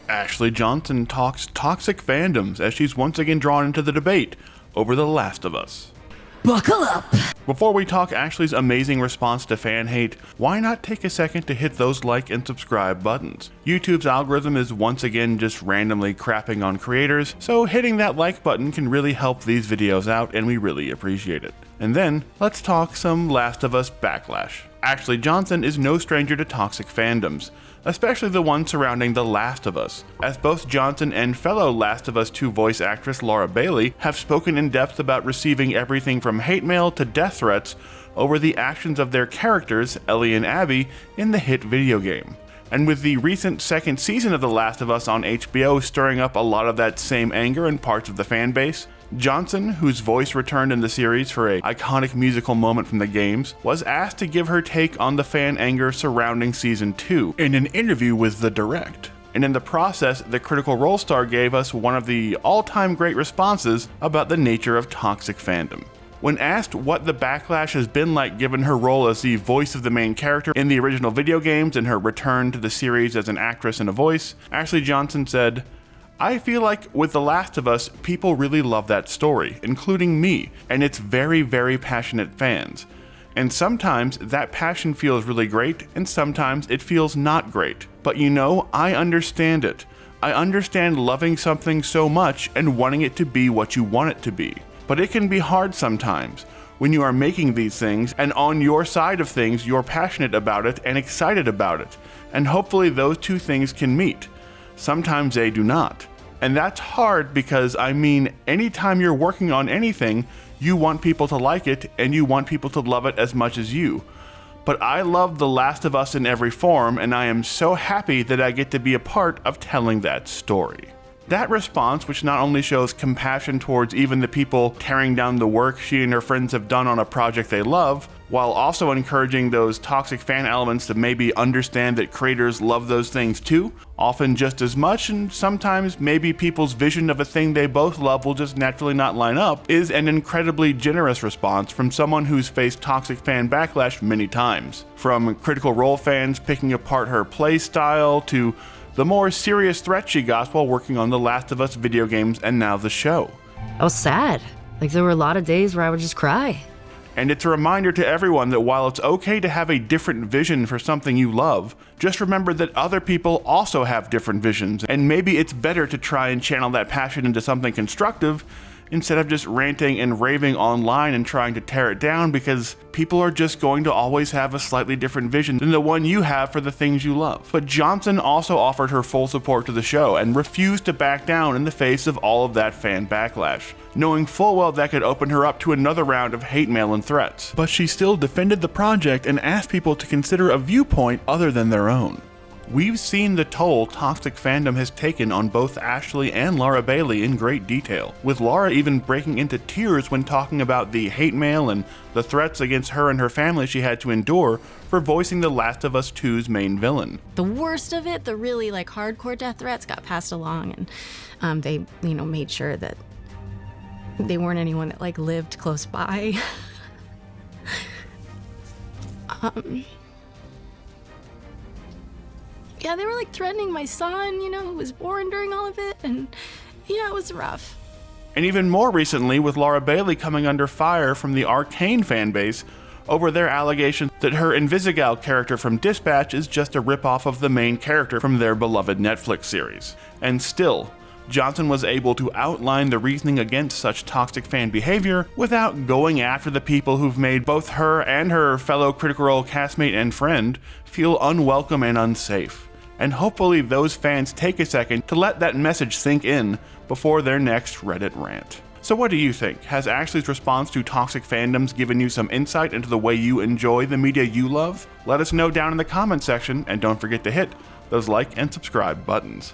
Ashely Johnson talks toxic fandoms as she's once again drawn into the debate over The Last of Us. Buckle up! Before we talk Ashely's amazing response to fan hate, why not take a second to hit those like and subscribe buttons? YouTube's algorithm is once again just randomly crapping on creators, so hitting that like button can really help these videos out and we really appreciate it. And then, let's talk some Last of Us Backlash. Ashely Johnson is no stranger to toxic fandoms, especially the one surrounding The Last of Us, as both Johnson and fellow Last of Us 2 voice actress Laura Bailey have spoken in depth about receiving everything from hate mail to death threats over the actions of their characters, Ellie and Abby, in the hit video game. And with the recent second season of The Last of Us on HBO stirring up a lot of that same anger in parts of the fan base, Johnson, whose voice returned in the series for an iconic musical moment from the games, was asked to give her take on the fan anger surrounding Season 2 in an interview with The Direct. And in the process, the Critical Role star gave us one of the all-time great responses about the nature of toxic fandom. When asked what the backlash has been like given her role as the voice of the main character in the original video games and her return to the series as an actress and a voice, Ashely Johnson said, "I feel like with The Last of Us, people really love that story, including me, and it's very, very passionate fans. And sometimes that passion feels really great, and sometimes it feels not great. But you know, I understand it. I understand loving something so much and wanting it to be what you want it to be. But it can be hard sometimes when you are making these things, and on your side of things, you're passionate about it and excited about it. And hopefully those two things can meet. Sometimes they do not. And that's hard because, I mean, anytime you're working on anything, you want people to like it and you want people to love it as much as you. But I love The Last of Us in every form, and I am so happy that I get to be a part of telling that story." That response, which not only shows compassion towards even the people tearing down the work she and her friends have done on a project they love, while also encouraging those toxic fan elements to maybe understand that creators love those things too, often just as much, and sometimes maybe people's vision of a thing they both love will just naturally not line up, is an incredibly generous response from someone who's faced toxic fan backlash many times. From Critical Role fans picking apart her play style to the more serious threat she got while working on The Last of Us video games and now the show. I was sad. There were a lot of days where I would just cry. And it's a reminder to everyone that while it's okay to have a different vision for something you love, just remember that other people also have different visions, and maybe it's better to try and channel that passion into something constructive instead of just ranting and raving online and trying to tear it down, because people are just going to always have a slightly different vision than the one you have for the things you love. But Johnson also offered her full support to the show and refused to back down in the face of all of that fan backlash, knowing full well that could open her up to another round of hate mail and threats. But she still defended the project and asked people to consider a viewpoint other than their own. We've seen the toll toxic fandom has taken on both Ashely and Laura Bailey in great detail, with Laura even breaking into tears when talking about the hate mail and the threats against her and her family she had to endure for voicing The Last of Us 2's main villain. The worst of it, the really hardcore death threats got passed along, and they made sure that they weren't anyone that lived close by. Yeah, they were threatening my son, who was born during all of it, and yeah, it was rough. And even more recently, with Laura Bailey coming under fire from the Arcane fanbase over their allegation that her Invisigal character from Dispatch is just a ripoff of the main character from their beloved Netflix series. And still, Johnson was able to outline the reasoning against such toxic fan behavior without going after the people who've made both her and her fellow Critical Role castmate and friend feel unwelcome and unsafe. And hopefully those fans take a second to let that message sink in before their next Reddit rant. So what do you think? Has Ashely's response to toxic fandoms given you some insight into the way you enjoy the media you love? Let us know down in the comment section, and don't forget to hit those like and subscribe buttons.